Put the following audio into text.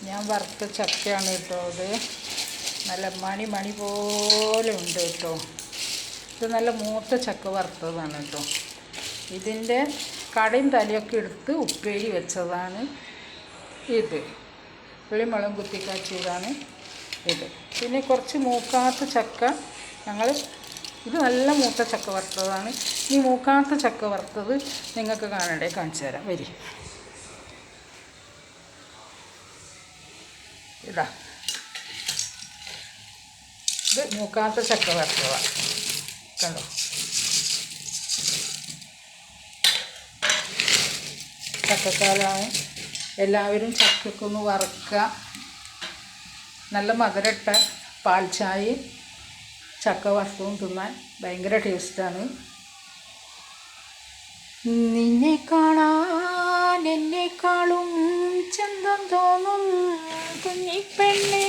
ഞാൻ വറുത്ത ചക്കയാണ് കേട്ടോ അത്. നല്ല മണി പോലെ ഉണ്ട് കേട്ടോ. ഇത് നല്ല മൂത്ത ചക്ക വറുത്തതാണ് കേട്ടോ. ഇതിൻ്റെ കടയും തലയൊക്കെ എടുത്ത് ഉപ്പേരി വെച്ചതാണ് ഇത്. പുളിമുളകും കുത്തിക്കാച്ചിയതാണ് ഇത്. പിന്നെ കുറച്ച് മൂക്കാത്ത ചക്ക ഇത് നല്ല മൂത്ത ചക്ക വറുത്തതാണ്. ഈ മൂക്കാത്ത ചക്ക വറുത്തത് നിങ്ങൾക്ക് കാണണ്ടേ, കാണിച്ചു തരാം. വരി, ഇതാ, ഇത് മൂക്കാത്ത ചക്ക വറുത്തതാണ്. കണ്ടോ, ചക്കക്കാലമാണ്. എല്ലാവരും ചക്കക്കൊന്ന് വറുക്കുക. നല്ല മധുരട്ട പാൽ ചായയും ചക്ക വറുത്തതും തിന്നാൻ ഭയങ്കര ടേസ്റ്റാണ്. നിന്നെ കാണാൻ എന്നെക്കാളും ചന്തം തോന്നും കുഞ്ഞിപ്പെണ്ണേ,